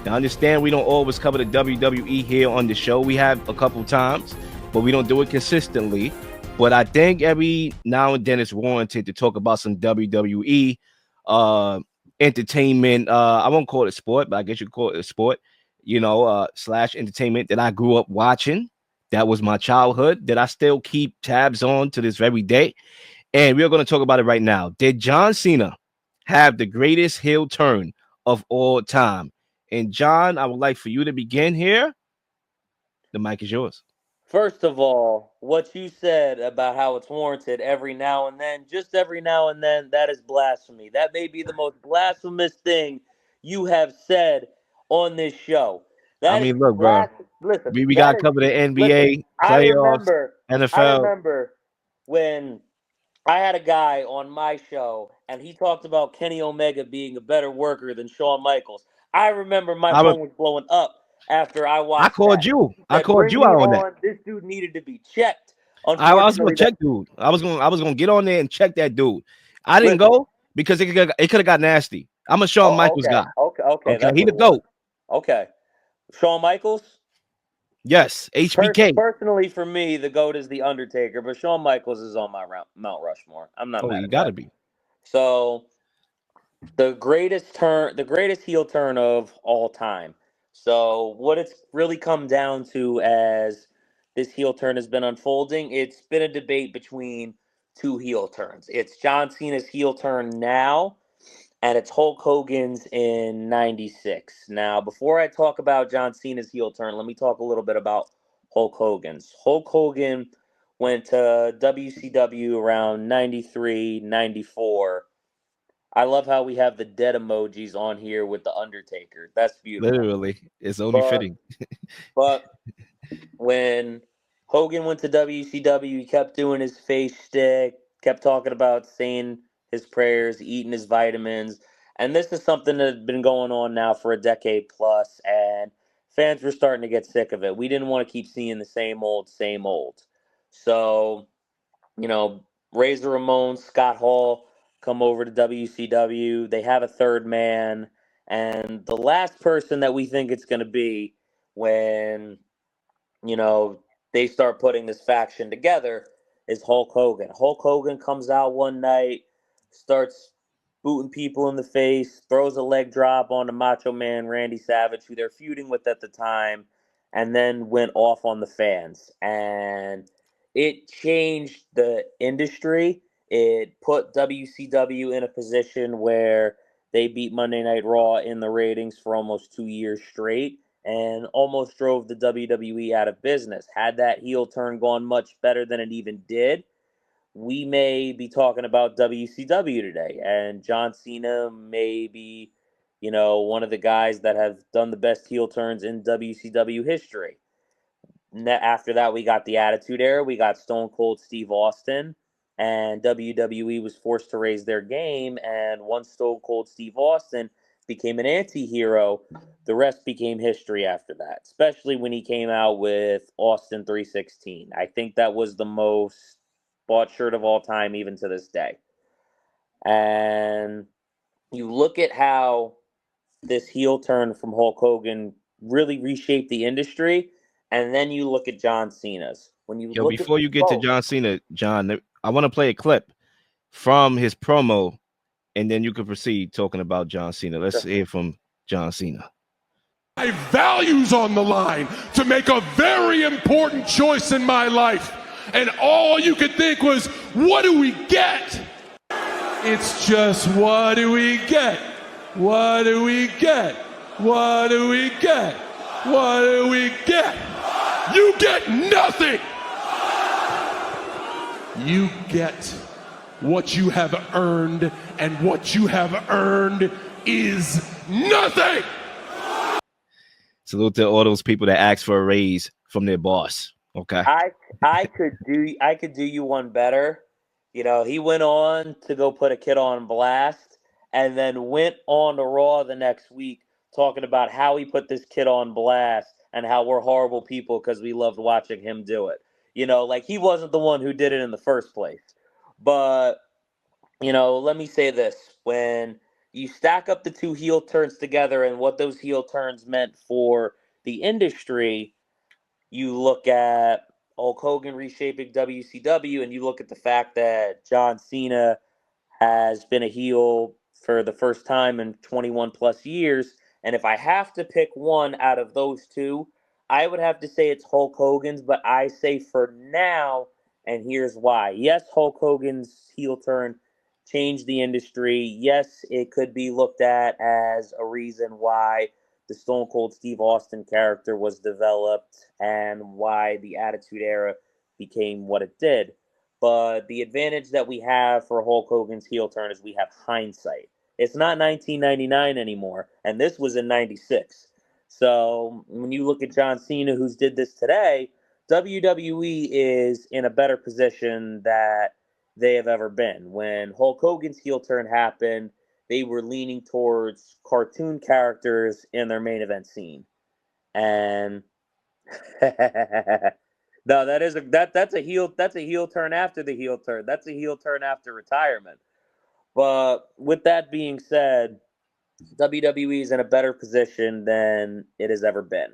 Now, understand we don't always cover the WWE here on the show. We have a couple times, but we don't do it consistently. But I think every now and then it's warranted to talk about some WWE entertainment. I won't call it a sport, but I guess you call it a sport, slash entertainment that I grew up watching. That was my childhood that I still keep tabs on to this very day. And we're going to talk about it right now. Did John Cena have the greatest heel turn of all time? And John, I would like for you to begin here. The mic is yours. First of all, what you said about how it's warranted every now and then, just every now and then, that is blasphemy. That may be the most blasphemous thing you have said on this show. I That is mean, look, bro, blasphemy. Listen, we got that to is cover the listen. NBA I playoffs, remember, I NFL. remember when I had a guy on my show and he talked about Kenny Omega being a better worker than Shawn Michaels. I remember my I, phone was blowing up after I I watched called that. you. I Said, called bring you me out on that. on. This dude needed to be checked. I was going Unfortunately, to that check, dude. I was going to get on there and check that dude. I didn't listen. go because it could have got nasty. I'm a Shawn Oh, Michaels okay, guy. okay. Okay, That's he what the it was. GOAT. Okay, Shawn Michaels. Yes, HBK. Personally, for me, the goat is the Undertaker, but Shawn Michaels is on my Mount Rushmore. I'm not Oh, mad you at got to that. be. So the greatest heel turn of all time. So what it's really come down to as this heel turn has been unfolding, it's been a debate between two heel turns. It's John Cena's heel turn now, and it's Hulk Hogan's in '96. Now, before I talk about John Cena's heel turn, let me talk a little bit about Hulk Hogan's. Hulk Hogan went to WCW around 93, 94. I love how we have the dead emojis on here with the Undertaker. That's beautiful. Literally, it's only But fitting. but when Hogan went to WCW, he kept doing his face stick, kept talking about saying his prayers, eating his vitamins. And this is something that's been going on now for a decade plus, and fans were starting to get sick of it. We didn't want to keep seeing the same old, same old. So, you know, Razor Ramon, Scott Hall come over to WCW. They have a third man, and the last person that we think it's going to be when you know, they start putting this faction together is Hulk Hogan. Hulk Hogan comes out one night, starts booting people in the face, throws a leg drop on the Macho Man Randy Savage, who they're feuding with at the time, and then went off on the fans. And it changed the industry. It put WCW in a position where they beat Monday Night Raw in the ratings for almost 2 years straight and almost drove the WWE out of business. Had that heel turn gone much better than it even did, we may be talking about WCW today. And John Cena may be, one of the guys that have done the best heel turns in WCW history. After that, we got the Attitude Era. We got Stone Cold Steve Austin. And WWE was forced to raise their game. And once Stone Cold Steve Austin became an anti hero, the rest became history after that, especially when he came out with Austin 316. I think that was the most bought shirt of all time, even to this day. And you look at how this heel turn from Hulk Hogan really reshaped the industry, and then you look at John Cena's. When you Yo, look at before you get to both, John Cena, John, I want to play a clip from his promo, and then you can proceed talking about John Cena. Let's hear from John Cena. My values on the line to make a very important choice in my life. And all you could think was, what do we get? It's just, what do we get? What do we get? What do we get? What do we get? You get nothing. You get what you have earned, and what you have earned is nothing. Salute to all those people that ask for a raise from their boss. Okay. I could do you one better. He went on to go put a kid on blast, and then went on to Raw the next week talking about how he put this kid on blast and how we're horrible people because we loved watching him do it. Like he wasn't the one who did it in the first place. But let me say this: when you stack up the two heel turns together and what those heel turns meant for the industry. You look at Hulk Hogan reshaping WCW, and you look at the fact that John Cena has been a heel for the first time in 21 plus years. And if I have to pick one out of those two, I would have to say it's Hulk Hogan's, but I say for now, and here's why. Yes, Hulk Hogan's heel turn changed the industry. Yes, it could be looked at as a reason why the Stone Cold Steve Austin character was developed and why the Attitude Era became what it did. But the advantage that we have for Hulk Hogan's heel turn is we have hindsight. It's not 1999 anymore, and this was in 96. So when you look at John Cena, who's did this today, WWE is in a better position that they have ever been. When Hulk Hogan's heel turn happened, they were leaning towards cartoon characters in their main event scene. And no, that's a heel turn after the heel turn. That's a heel turn after retirement. But with that being said, WWE is in a better position than it has ever been.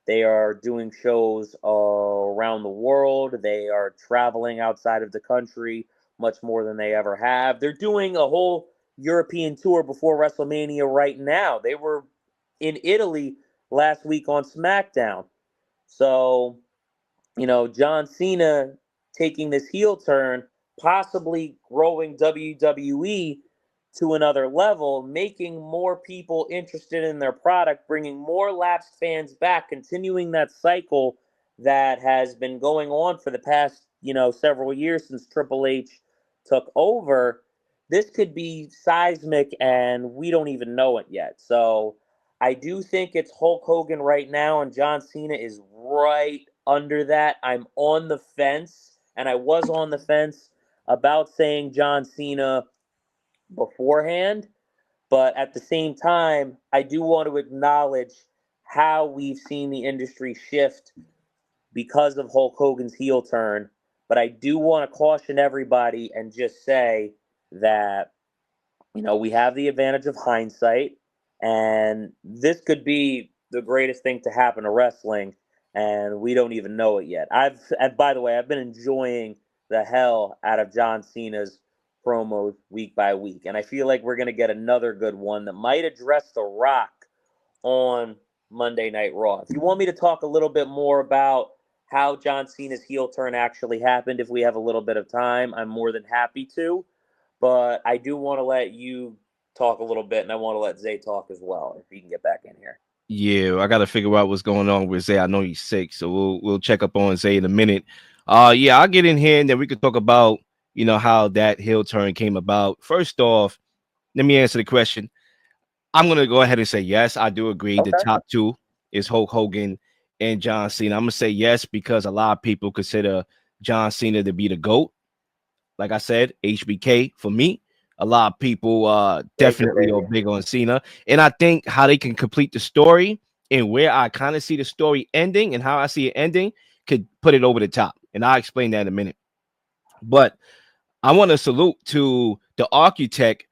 They are doing shows around the world. They are traveling outside of the country much more than they ever have. They're doing a whole European tour before WrestleMania right now. They were in Italy last week on SmackDown. So, John Cena taking this heel turn, possibly growing WWE to another level, making more people interested in their product, bringing more lapsed fans back, continuing that cycle that has been going on for the past, several years since Triple H took over. This could be seismic and we don't even know it yet. So I do think it's Hulk Hogan right now, and John Cena is right under that. I'm on the fence, and I was on the fence about saying John Cena beforehand, but at the same time, I do want to acknowledge how we've seen the industry shift because of Hulk Hogan's heel turn. But I do want to caution everybody and just say that, we have the advantage of hindsight, and this could be the greatest thing to happen to wrestling, and we don't even know it yet. And by the way, I've been enjoying the hell out of John Cena's promos week by week, and I feel like we're going to get another good one that might address The Rock on Monday Night Raw. If you want me to talk a little bit more about how John Cena's heel turn actually happened, if we have a little bit of time, I'm more than happy to. But I do want to let you talk a little bit, and I want to let Zay talk as well, if he can get back in here. Yeah, I got to figure out what's going on with Zay. I know he's sick, so we'll check up on Zay in a minute. Yeah, I'll get in here and then we could talk about how that heel turn came about. First off, let me answer the question. I'm gonna go ahead and say yes. I do agree. Okay. The top two is Hulk Hogan and John Cena. I'm gonna say yes because a lot of people consider John Cena to be the GOAT. Like I said, HBK for me. A lot of people definitely are big on Cena. And I think how they can complete the story and where I kind of see the story ending and how I see it ending could put it over the top. And I'll explain that in a minute. But I want to salute to the architect,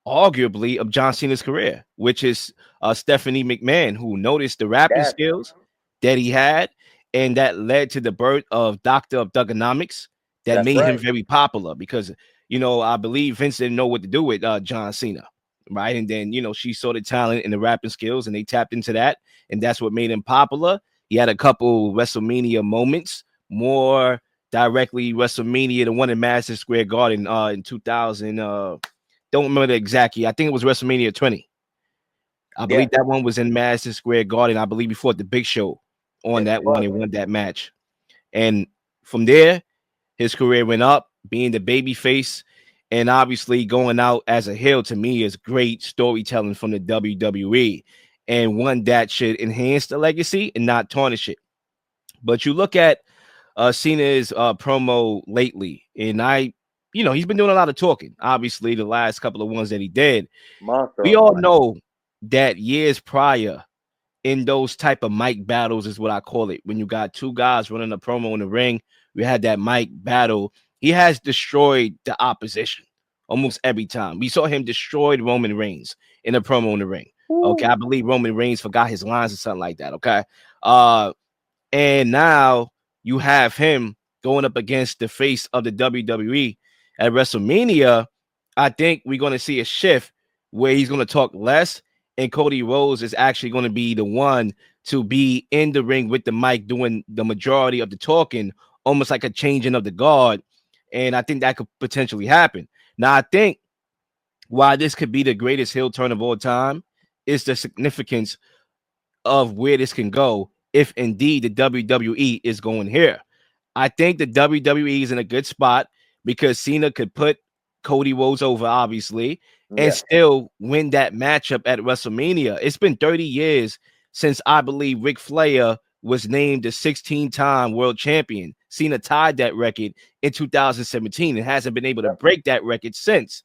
arguably, of John Cena's career, which is Stephanie McMahon, who noticed the rapping skills that he had, and that led to the birth of Doctor of Thugonomics that made him very popular because, I believe Vince didn't know what to do with John Cena, right? And then, she saw the talent and the rapping skills, and they tapped into that, and that's what made him popular. He had a couple WrestleMania moments, more directly WrestleMania, the one in Madison Square Garden in 2000. Don't remember the exact year. I think it was WrestleMania 20. I believe that one was in Madison Square Garden. I believe before the Big Show on that one and won that match. And from there, his career went up, being the baby face, and obviously going out as a heel to me is great storytelling from the WWE, and one that should enhance the legacy and not tarnish it. But you look at Cena's promo lately, and he's been doing a lot of talking. Obviously, the last couple of ones that he did, we all know that years prior in those type of mic battles is what I call it. When you got two guys running a promo in the ring, we had that mic battle. He has destroyed the opposition. almost every time. We saw him destroy Roman Reigns in a promo in the ring. Ooh. Okay, I believe Roman Reigns forgot his lines or something like that. Okay, and now you have him going up against the face of the WWE at WrestleMania. I think we're going to see a shift where he's going to talk less, and Cody Rhodes is actually going to be the one to be in the ring with the mic doing the majority of the talking, almost like a changing of the guard. And I think that could potentially happen. Now, I think why this could be the greatest heel turn of all time is the significance of where this can go if indeed the WWE is going here. I think the WWE is in a good spot because Cena could put Cody Rhodes over, obviously, and Yeah. still win that matchup at WrestleMania. It's been 30 years since I believe Ric Flair was named the 16-time world champion. Cena tied that record in 2017 and hasn't been able to break that record since.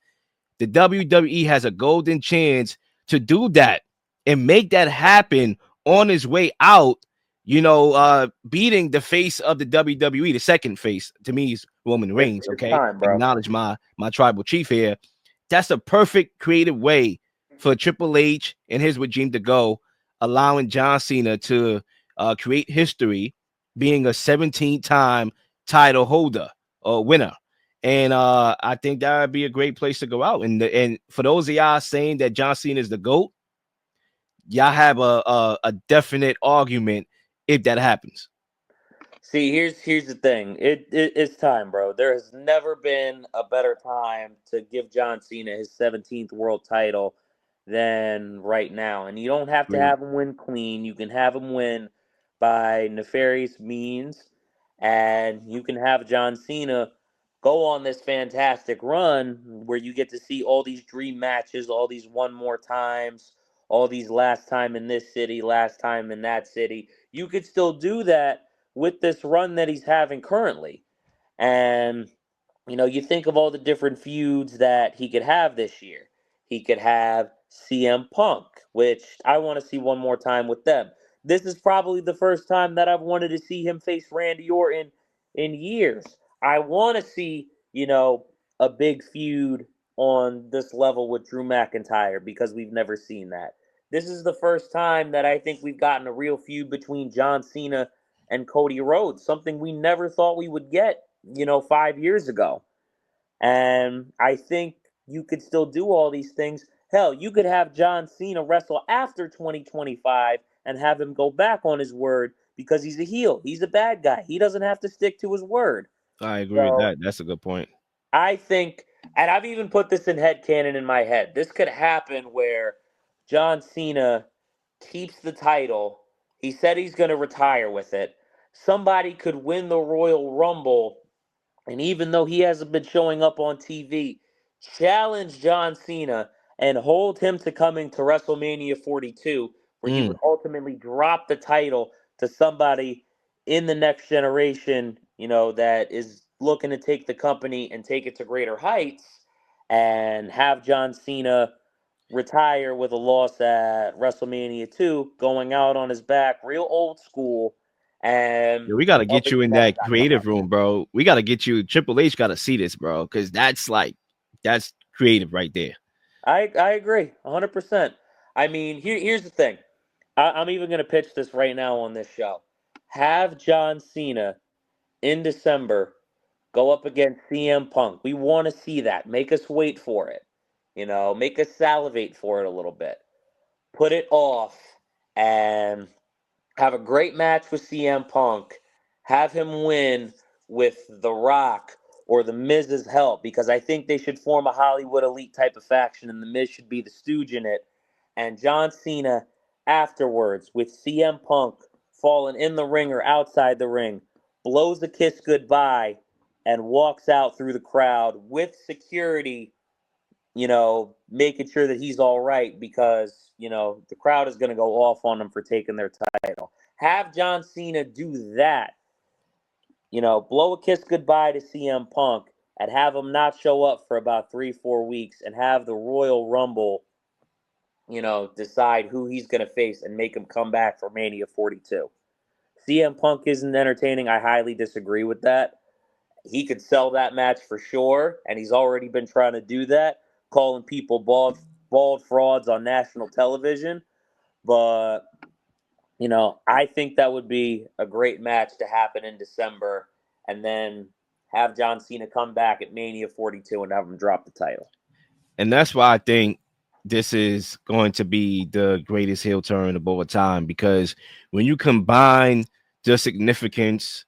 The WWE has a golden chance to do that and make that happen on his way out, beating the face of the WWE, the second face to me is Roman Reigns. It's Okay, time, bro. acknowledge my tribal chief here. That's a perfect creative way for Triple H and his regime to go, allowing John Cena to create history, being a 17-time title holder or winner. And I think that would be a great place to go out. And for those of y'all saying that John Cena is the GOAT, y'all have a definite argument if that happens. See, here's the thing. It's time, bro. There has never been a better time to give John Cena his 17th world title than right now. And you don't have to Great. have him win clean. You can have him win by nefarious means, and you can have John Cena go on this fantastic run where you get to see all these dream matches, all these one more times, all these last time in this city, last time in that city. You could still do that with this run that he's having currently. And, you think of all the different feuds that he could have this year. He could have CM Punk, which I want to see one more time with them. This is probably the first time that I've wanted to see him face Randy Orton in years. I want to see, a big feud on this level with Drew McIntyre because we've never seen that. This is the first time that I think we've gotten a real feud between John Cena and Cody Rhodes, something we never thought we would get, 5 years ago. And I think you could still do all these things. Hell, you could have John Cena wrestle after 2025 and have him go back on his word because he's a heel. He's a bad guy. He doesn't have to stick to his word. I agree with So that. That's a good point. I think, and I've even put this in headcanon in my head, this could happen where John Cena keeps the title. He said he's going to retire with it. Somebody could win the Royal Rumble, and even though he hasn't been showing up on TV, challenge John Cena and hold him to coming to WrestleMania 42, where he would ultimately drop the title to somebody in the next generation, that is looking to take the company and take it to greater heights, and have John Cena retire with a loss at WrestleMania 2, going out on his back, real old school. And Yeah, we got to up get you in against that creative room, bro. We got to get you. Triple H got to see this, bro, because that's creative right there. I agree 100%. I mean, here's the thing. I'm even going to pitch this right now on this show. Have John Cena in December go up against CM Punk. We want to see that. Make us wait for it. Make us salivate for it a little bit. Put it off and have a great match with CM Punk. Have him win with The Rock or The Miz's help, because I think they should form a Hollywood elite type of faction and The Miz should be the stooge in it. And John Cena afterwards with CM Punk falling in the ring or outside the ring, blows a kiss goodbye and walks out through the crowd with security, making sure that he's all right because, the crowd is going to go off on him for taking their title. Have John Cena do that, blow a kiss goodbye to CM Punk and have him not show up for about 3-4 weeks and have the Royal Rumble, decide who he's going to face and make him come back for Mania 42. CM Punk isn't entertaining. I highly disagree with that. he could sell that match for sure, and he's already been trying to do that, calling people bald frauds on national television. But I think that would be a great match to happen in December, and then have John Cena come back at Mania 42 and have him drop the title. And that's why I think this is going to be the greatest heel turn of all time, because when you combine the significance,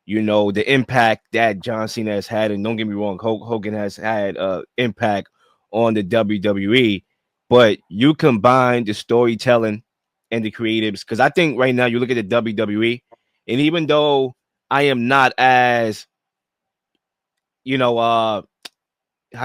the impact that John Cena has had, and don't get me wrong, Hulk Hogan has had impact on the WWE, but you combine the storytelling and the creatives, because I think right now you look at the WWE, and even though I am not as, how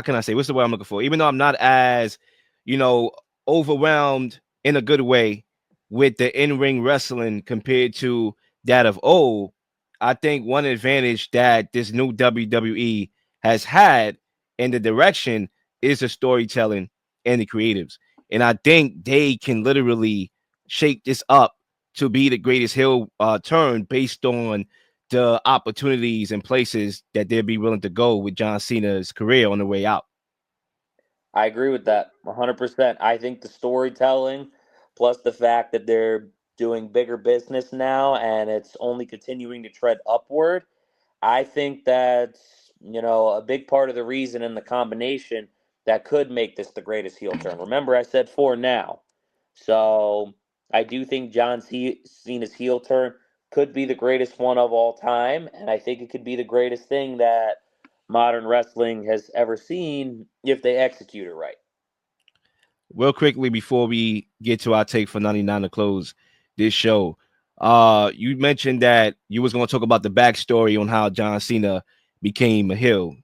can I say, what's the word I'm looking for? Even though I'm not as, you know, overwhelmed in a good way with the in-ring wrestling compared to that of old, I think one advantage that this new WWE has had in the direction is the storytelling and the creatives. And I think they can literally shake this up to be the greatest heel turn based on the opportunities and places that they'll be willing to go with John Cena's career on the way out. I agree with that 100%. I think the storytelling, plus the fact that they're doing bigger business now and it's only continuing to tread upward, I think that's, a big part of the reason and the combination that could make this the greatest heel turn. Remember, I said for now. So I do think Cena's heel turn could be the greatest one of all time. And I think it could be the greatest thing that modern wrestling has ever seen if they execute it right. Real quickly before we get to our take for 99 to close this show, you mentioned that you was going to talk about the backstory on how John Cena became a heel.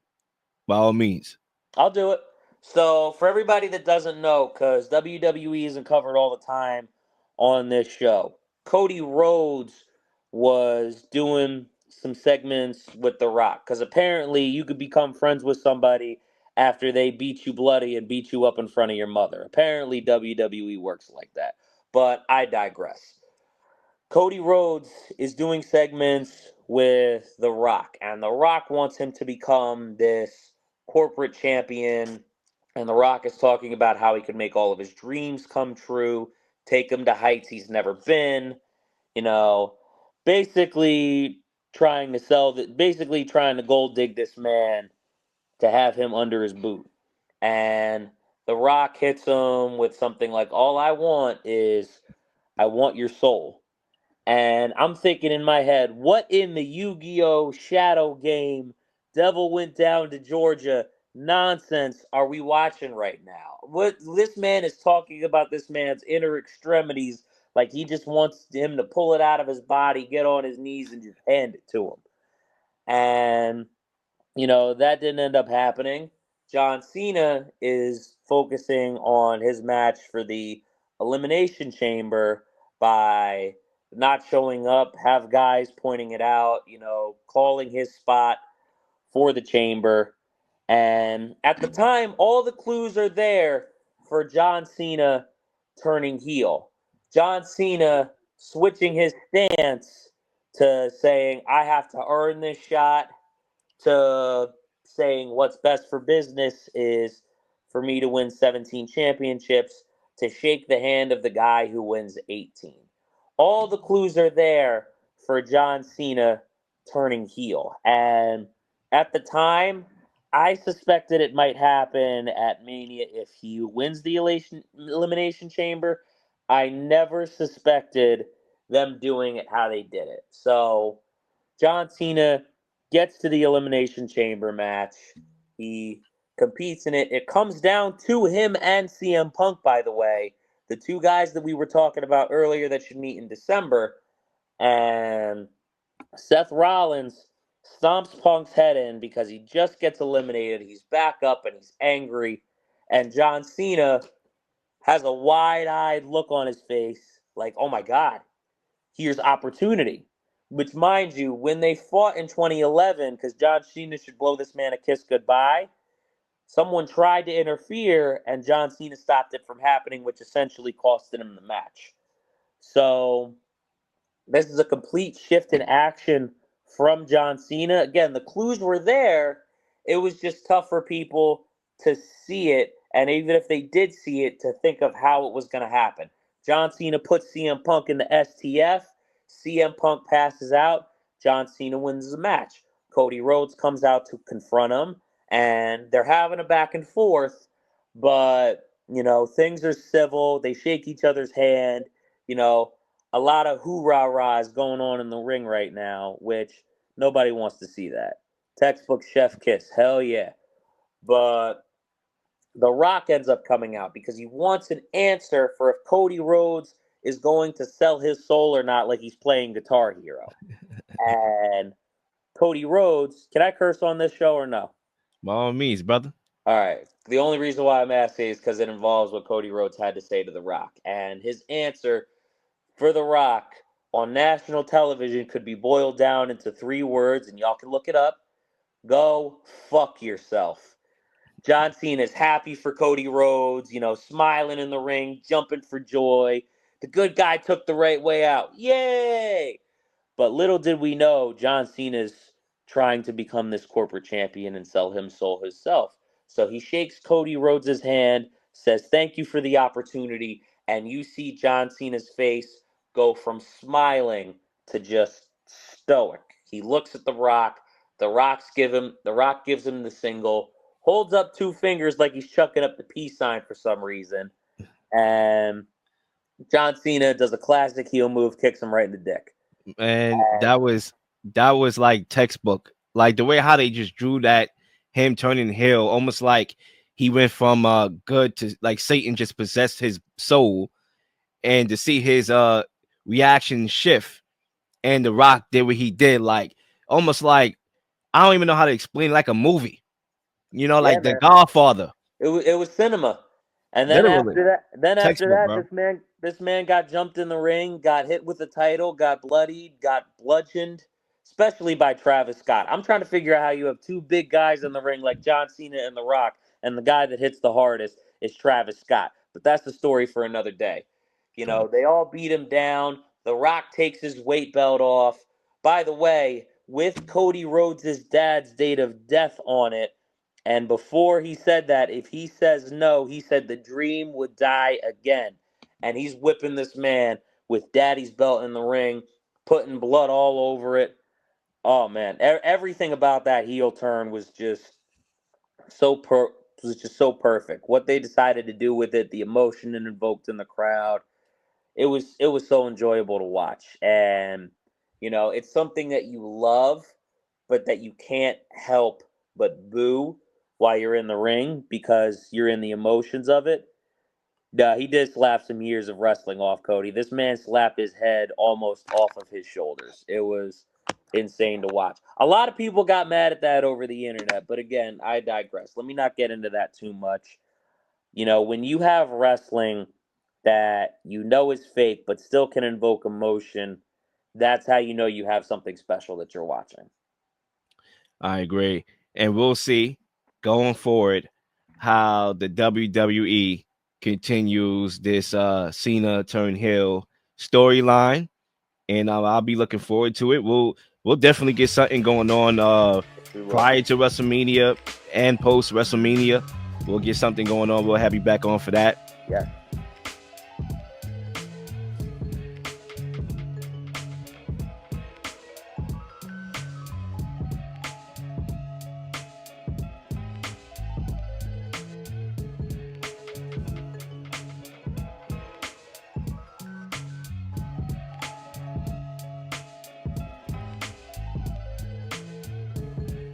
By all means. I'll do it. So, for everybody that doesn't know, because WWE isn't covered all the time on this show, Cody Rhodes was doing some segments with The Rock. Because apparently, you could become friends with somebody after they beat you bloody and beat you up in front of your mother. Apparently, WWE works like that. But I digress. Cody Rhodes is doing segments with The Rock, and The Rock wants him to become this corporate champion. And The Rock is talking about how he could make all of his dreams come true, take him to heights he's never been, you know, basically basically trying to gold dig this man to have him under his boot. And The Rock hits him with something like, all I want is, I want your soul. And I'm thinking in my head, what in the Yu-Gi-Oh Shadow game, Devil Went Down to Georgia nonsense are we watching right now? What this man is talking about, this man's inner extremities, like he just wants him to pull it out of his body, get on his knees, and just hand it to him. And that didn't end up happening. John Cena is focusing on his match for the Elimination Chamber by not showing up, have guys pointing it out, calling his spot for the chamber. And at the time, all the clues are there for John Cena turning heel. John Cena switching his stance to saying, I have to earn this shot, to saying what's best for business is for me to win 17 championships, to shake the hand of the guy who wins 18. All the clues are there for John Cena turning heel. And at the time, I suspected it might happen at Mania if he wins the Elimination Chamber. I never suspected them doing it how they did it. So John Cena gets to the Elimination Chamber match. He competes in it. It comes down to him and CM Punk, by the way, the two guys that we were talking about earlier that should meet in December. And Seth Rollins stomps Punk's head in because he just gets eliminated. He's back up and he's angry. And John Cena has a wide-eyed look on his face like, oh my God, here's opportunity. Which, mind you, when they fought in 2011, because John Cena should blow this man a kiss goodbye, someone tried to interfere and John Cena stopped it from happening, which essentially costed him the match. So this is a complete shift in action from John Cena. Again, the clues were there. It was just tough for people to see it, and even if they did see it, to think of how it was going to happen. John Cena puts CM Punk in the STF. CM Punk passes out. John Cena wins the match. Cody Rhodes comes out to confront him, and they're having a back and forth, but, things are civil. They shake each other's hand. A lot of hoorah-rahs going on in the ring right now, which nobody wants to see that. Textbook chef kiss. Hell yeah. But The Rock ends up coming out because he wants an answer for if Cody Rhodes is going to sell his soul or not, like he's playing Guitar Hero. And Cody Rhodes, can I curse on this show or no? By all means, brother. All right. The only reason why I'm asking is because it involves what Cody Rhodes had to say to The Rock. And his answer for The Rock on national television could be boiled down into 3 words, and y'all can look it up. Go fuck yourself. John Cena is happy for Cody Rhodes, smiling in the ring, jumping for joy. The good guy took the right way out. Yay! But little did we know, John Cena's trying to become this corporate champion and sell him soul himself. So he shakes Cody Rhodes' hand, says thank you for the opportunity, and you see John Cena's face go from smiling to just stoic. He looks at The Rock. The Rock gives him the single, holds up 2 fingers like he's chucking up the peace sign for some reason, and John Cena does a classic heel move, kicks him right in the dick. And that was like textbook. Like the way how they just drew that, him turning heel, almost like he went from good to like Satan just possessed his soul, and to see his reaction shift, and The Rock did what he did, like almost like, I don't even know how to explain, like a movie, like The Godfather. It was cinema. And then Literally. after that, bro. this man got jumped in the ring, got hit with the title, got bloodied, got bludgeoned, especially by Travis Scott. I'm trying to figure out how you have 2 big guys in the ring like John Cena and The Rock, and the guy that hits the hardest is Travis Scott. But that's the story for another day. They all beat him down. The Rock takes his weight belt off. By the way, with Cody Rhodes' dad's date of death on it. And before he said that, if he says no, he said the dream would die again. And he's whipping this man with daddy's belt in the ring, putting blood all over it. Oh man, everything about that heel turn was just so perfect. What they decided to do with it, the emotion it invoked in the crowd, it was so enjoyable to watch. And it's something that you love, but that you can't help but boo while you're in the ring because you're in the emotions of it. He did slap some years of wrestling off Cody. This man slapped his head almost off of his shoulders. It was insane to watch. A lot of people got mad at that over the internet, but again, I digress. Let me not get into that too much. When you have wrestling that is fake but still can invoke emotion, that's how you have something special that you're watching. I agree. And we'll see going forward how the WWE continues this Cena turn heel storyline. And I'll be looking forward to it. We'll definitely get something going on prior to WrestleMania and post WrestleMania. We'll get something going on. We'll have you back on for that. Yeah.